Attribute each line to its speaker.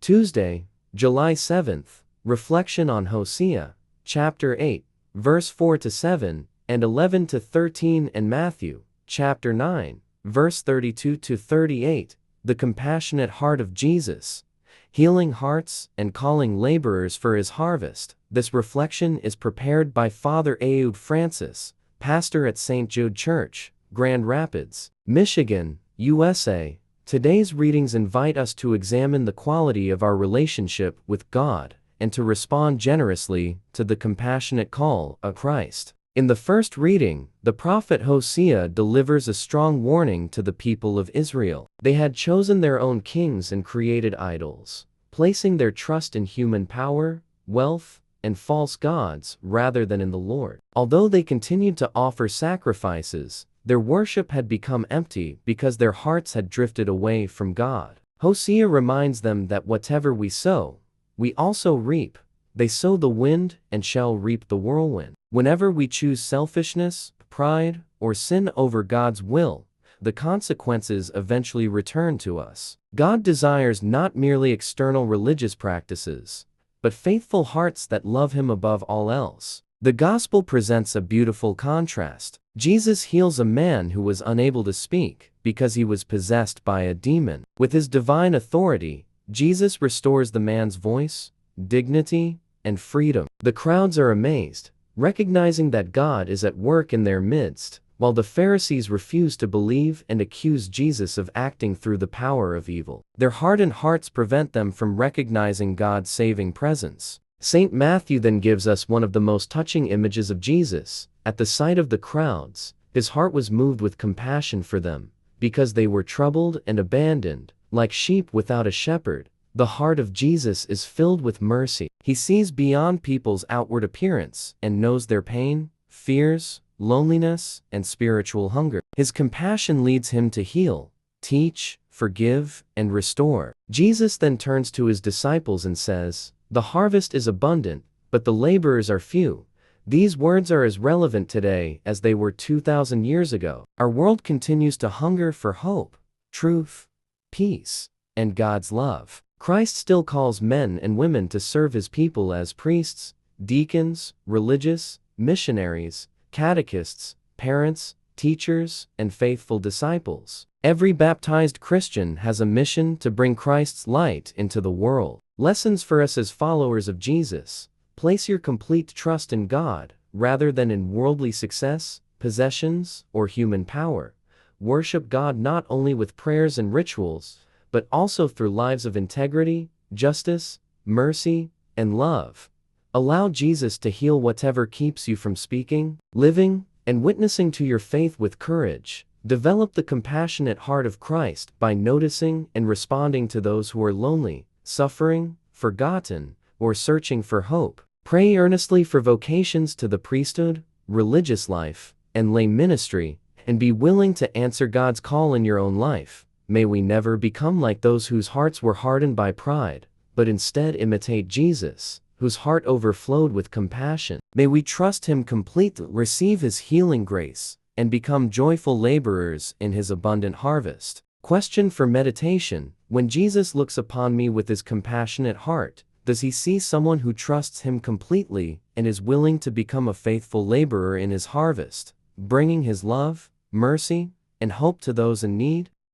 Speaker 1: Tuesday, July 7th, Reflection on Hosea, chapter 8, verse 4 to 7, and 11 to 13, and Matthew, chapter 9, verse 32 to 38, the compassionate heart of Jesus, healing hearts and calling laborers for his harvest. This reflection is prepared by Father Ayoub Francis, pastor at St. Jude Church, Grand Rapids, Michigan, USA. Today's readings invite us to examine the quality of our relationship with God and to respond generously to the compassionate call of Christ. In the first reading, the prophet Hosea delivers a strong warning to the people of Israel. They had chosen their own kings and created idols, placing their trust in human power, wealth, and false gods rather than in the Lord. Although they continued to offer sacrifices, their worship had become empty because their hearts had drifted away from God. Hosea reminds them that whatever we sow, we also reap. They sow the wind and shall reap the whirlwind. Whenever we choose selfishness, pride, or sin over God's will, the consequences eventually return to us. God desires not merely external religious practices, but faithful hearts that love Him above all else. The Gospel presents a beautiful contrast. Jesus heals a man who was unable to speak because he was possessed by a demon. With His divine authority, Jesus restores the man's voice, dignity, and freedom. The crowds are amazed, recognizing that God is at work in their midst, while the Pharisees refuse to believe and accuse Jesus of acting through the power of evil. Their hardened hearts prevent them from recognizing God's saving presence. St. Matthew then gives us one of the most touching images of Jesus. At the sight of the crowds, His heart was moved with compassion for them, because they were troubled and abandoned, like sheep without a shepherd. The heart of Jesus is filled with mercy. He sees beyond people's outward appearance and knows their pain, fears, loneliness, and spiritual hunger. His compassion leads Him to heal, teach, forgive, and restore. Jesus then turns to His disciples and says, "The harvest is abundant, but the laborers are few." These words are as relevant today as they were 2,000 years ago. Our world continues to hunger for hope, truth, peace, and God's love. Christ still calls men and women to serve His people as priests, deacons, religious, missionaries, catechists, parents, teachers, and faithful disciples. Every baptized Christian has a mission to bring Christ's light into the world. Lessons for us as followers of Jesus: place your complete trust in God, rather than in worldly success, possessions, or human power. Worship God not only with prayers and rituals, but also through lives of integrity, justice, mercy, and love. Allow Jesus to heal whatever keeps you from speaking, living, and witnessing to your faith with courage. Develop the compassionate heart of Christ by noticing and responding to those who are lonely, suffering, forgotten, or searching for hope. Pray earnestly for vocations to the priesthood, religious life, and lay ministry, and be willing to answer God's call in your own life. May we never become like those whose hearts were hardened by pride, but instead imitate Jesus, whose heart overflowed with compassion. May we trust Him completely, receive His healing grace, and become joyful laborers in His abundant harvest. Question for meditation: when Jesus looks upon me with His compassionate heart, does He see someone who trusts Him completely and is willing to become a faithful laborer in His harvest, bringing His love, mercy, and hope to those in need?